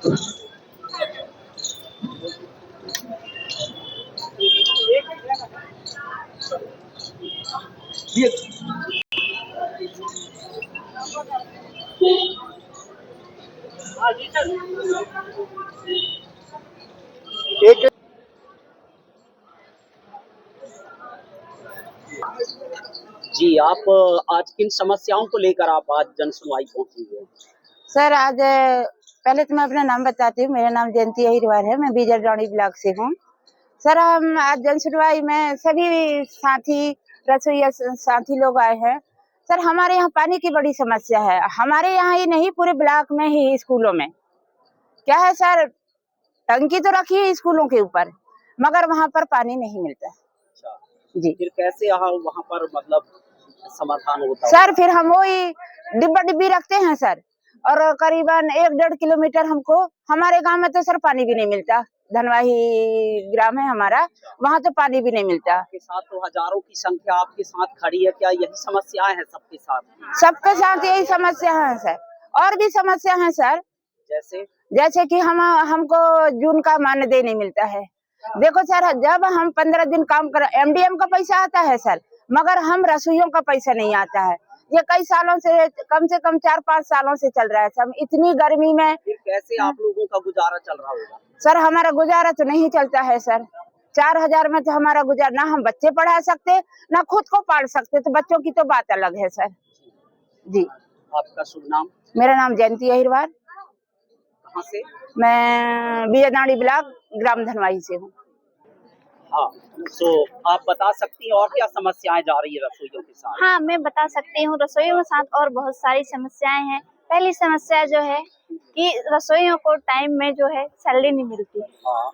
एक जी, आप आज किन समस्याओं को लेकर आप आज जन सुनवाई पहुंची हुए हैं? सर आज पहले तो मैं अपना नाम बताती हूँ। मेरा नाम जयंती अहिरवार है। मैं बीजरडौड़ी ब्लॉक से हूँ। सर हम आज जन सुनवाई में सभी साथी रसोईया साथी लोग आए हैं। सर हमारे यहाँ पानी की बड़ी समस्या है। हमारे यहाँ ही नहीं, पूरे ब्लॉक में ही स्कूलों में क्या है सर, टंकी तो रखी है स्कूलों के ऊपर, मगर वहाँ पर पानी नहीं मिलता। अच्छा, जी फिर कैसे यहाँ वहाँ पर मतलब समाधान होता है? सर फिर हम वही डिब्बा डिब्बी रखते हैं सर, और करीबन 1-1.5 किलोमीटर हमको, हमारे गांव में तो सर पानी भी नहीं मिलता। धनवाही ग्राम है हमारा, वहाँ तो पानी भी नहीं मिलता। आपके साथ तो हजारों की संख्या आपके साथ खड़ी है, क्या यही समस्याएं हैं सबके साथ? सबके साथ यही समस्या है सर। और भी समस्या है सर, जैसे कि हमको जून का मानदेय नहीं मिलता है। देखो सर, जब हम 15 दिन काम कर, MDM का पैसा आता है सर, मगर हम रसोइयों का पैसा नहीं आता है। ये कई सालों से कम 4-5 सालों से चल रहा है सर। इतनी गर्मी में फिर कैसे आप लोगों का गुजारा चल रहा होगा? सर हमारा गुजारा तो नहीं चलता है सर। 4000 में तो हमारा गुजारा, ना हम बच्चे पढ़ा सकते, ना खुद को पाल सकते, तो बच्चों की तो बात अलग है सर। जी, आपका शुभ नाम? मेरा नाम जयंती अहिरवार। कहाँ से? मैं बीजरडौड़ी ब्लॉक ग्राम धनवाही से हूँ। हाँ, तो आप बता सकती हैं और क्या समस्याएं जा रही है रसोइयों के साथ? हाँ, मैं बता सकती हूँ। रसोइयों के साथ और बहुत सारी समस्याएं हैं। पहली समस्या जो है कि रसोइयों को टाइम में जो है सैलरी नहीं मिलती। हाँ,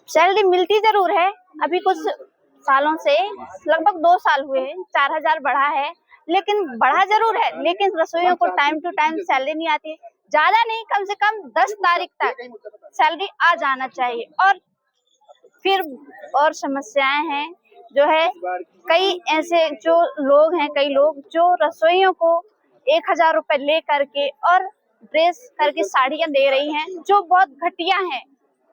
सैलरी मिलती जरूर है, अभी कुछ सालों से, लगभग 2 साल हुए हैं, 4000 बढ़ा है, लेकिन बढ़ा जरूर है, लेकिन रसोइयों को टाइम टू टाइम सैलरी नहीं आती। ज्यादा नहीं, कम से कम 10 तारीख तक सैलरी आ जाना चाहिए। और फिर और समस्याएं हैं जो है, कई ऐसे जो लोग हैं, कई लोग जो रसोइयों को 1000 रुपए ले करके और ड्रेस करके साड़ियां दे रही हैं, जो बहुत घटिया हैं,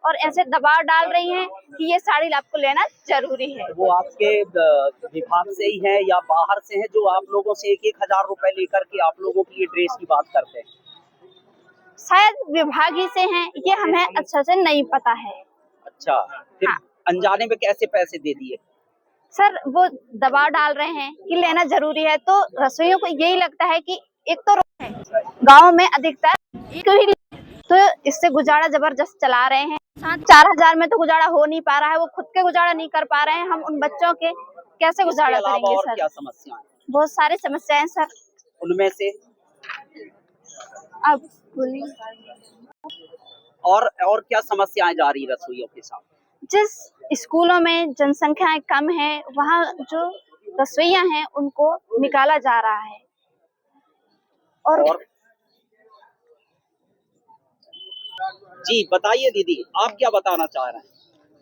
और ऐसे दबाव डाल रही हैं कि ये साड़ी आपको लेना जरूरी है। वो आपके विभाग से ही है या बाहर से है जो आप लोगों से 1-1000 रुपए लेकर के आप लोगों की ये ड्रेस की बात करते हैं? शायद विभाग ही से हैं, ये हमें अच्छा से नहीं पता है। अच्छा, फिर हाँ। अनजाने में कैसे पैसे दे दिए? सर वो दबाव डाल रहे हैं कि लेना जरूरी है, तो रसोइयों को यही लगता है कि एक तो रोग है गाँव में अधिकतर, तो इससे गुजारा जबरदस्त चला रहे हैं। 4000 में तो गुजारा हो नहीं पा रहा है, वो खुद के गुजारा नहीं कर पा रहे हैं, हम उन बच्चों के कैसे गुजारा करेंगे और सर? क्या समस्याएं? बहुत सारी समस्याएं सर। उनमें से अब बोलिए। और क्या समस्याएं जा रही रसोइयों के साथ? जिस स्कूलों में जनसंख्या कम है, वहाँ जो रसोइया हैं उनको निकाला जा रहा है। और जी बताइए दीदी, आप क्या बताना चाह रहे हैं?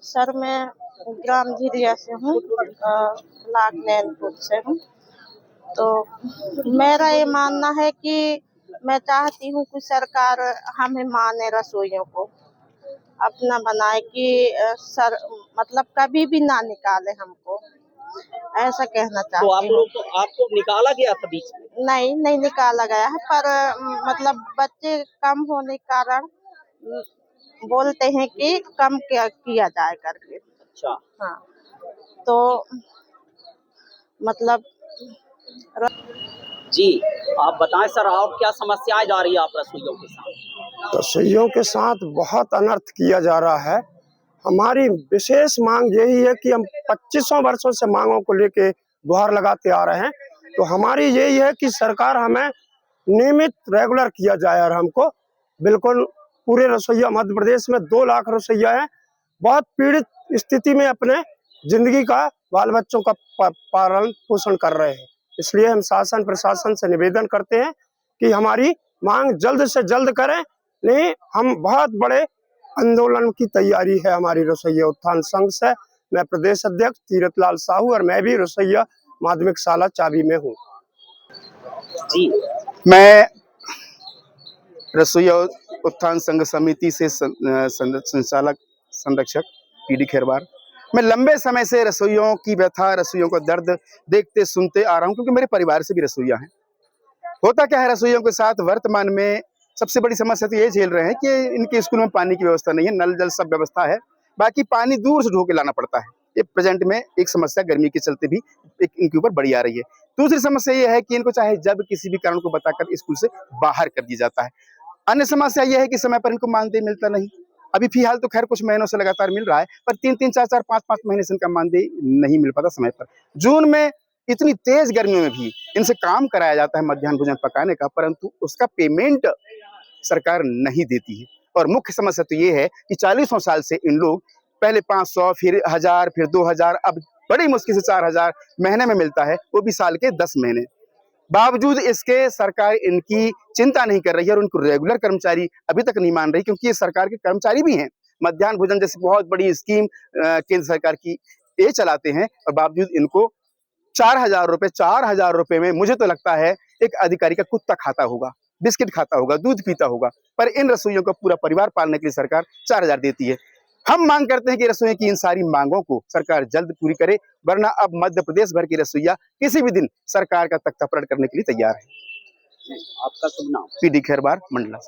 सर मैं ग्राम झिरिया से हूँ, ब्लॉक नैनपुर से हूँ। तो मेरा ये मानना है कि मैं चाहती हूँ कि सरकार हमें माने, रसोइयों को अपना बनाए, कि सर मतलब कभी भी ना निकाले हमको, ऐसा कहना चाहती हूँ। तो आपको निकाला गया था बीच में? नहीं निकाला गया है, पर मतलब बच्चे कम होने के कारण बोलते हैं कि कम किया जाए करके। अच्छा, हाँ, तो मतलब जी आप बताएं सर, आप क्या समस्याएं जा रही है आप रसोइयों के साथ? रसोइयों के साथ बहुत अनर्थ किया जा रहा है। हमारी विशेष मांग यही है कि हम 2500 वर्षों से मांगों को लेके गुहार लगाते आ रहे हैं। तो हमारी यही है कि सरकार हमें नियमित रेगुलर किया जाए, और हमको बिल्कुल पूरे रसोइया मध्य प्रदेश में 2 लाख रसोइया हैं, बहुत पीड़ित स्थिति में अपने जिंदगी का, बाल बच्चों का पालन पोषण कर रहे हैं। इसलिए हम शासन प्रशासन से निवेदन करते हैं कि हमारी मांग जल्द से जल्द करें, नहीं हम बहुत बड़े आंदोलन की तैयारी है हमारी रसोइया उत्थान संघ से। मैं प्रदेश अध्यक्ष तीरथलाल साहू, और मैं भी रसोइया माध्यमिक शाला चाबी में हूँ। जी मैं रसोइया उत्थान संघ समिति से संचालक संरक्षक पीडी खेरवार। मैं लंबे समय से रसोइयों की व्यथा, रसोइयों का दर्द देखते सुनते आ रहा हूं, क्योंकि मेरे परिवार से भी रसोइया हैं। होता क्या है रसोइयों के साथ, वर्तमान में सबसे बड़ी समस्या तो ये झेल रहे हैं कि इनके स्कूल में पानी की व्यवस्था नहीं है। नल जल सब व्यवस्था है, बाकी पानी दूर से ढो के लाना पड़ता है। ये प्रेजेंट में एक समस्या गर्मी के चलते भी इनके ऊपर बड़ी आ रही है। दूसरी समस्या ये है कि इनको चाहे जब किसी भी कारण को बताकर स्कूल से बाहर कर दिया जाता है। अन्य समस्या यह है कि समय पर इनको मानदेय मिलता नहीं। अभी फिलहाल तो खैर कुछ महीनों से लगातार मिल रहा है, पर 3-3, 4-4, 5-5 महीने से इनका मानदेय नहीं मिल पाता समय पर। जून में इतनी तेज गर्मियों में भी इनसे काम कराया जाता है मध्याह्न भोजन पकाने का, परंतु उसका पेमेंट सरकार नहीं देती है। और मुख्य समस्या तो ये है कि 40 साल से इन लोग पहले 500, फिर 1000, फिर 2000, अब बड़ी मुश्किल से 4000 महीने में मिलता है, वो भी साल के 10 महीने। बावजूद इसके सरकार इनकी चिंता नहीं कर रही है और उनको रेगुलर कर्मचारी अभी तक नहीं मान रही, क्योंकि ये सरकार के कर्मचारी भी हैं। मध्याह्न भोजन जैसी बहुत बड़ी स्कीम केंद्र सरकार की ये चलाते हैं, और बावजूद इनको 4000 रुपए में मुझे तो लगता है एक अधिकारी का कुत्ता खाता होगा, बिस्किट खाता होगा, दूध पीता होगा। पर इन रसोइयों का पूरा परिवार पालने के लिए सरकार 4000 देती है। हम मांग करते हैं कि रसोइयों की इन सारी मांगों को सरकार जल्द पूरी करे, वरना अब मध्य प्रदेश भर की रसोइया किसी भी दिन सरकार का तख्ता पलट करने के लिए तैयार है। आपका शुभ नाम? पीडी खेरवार, मंडला।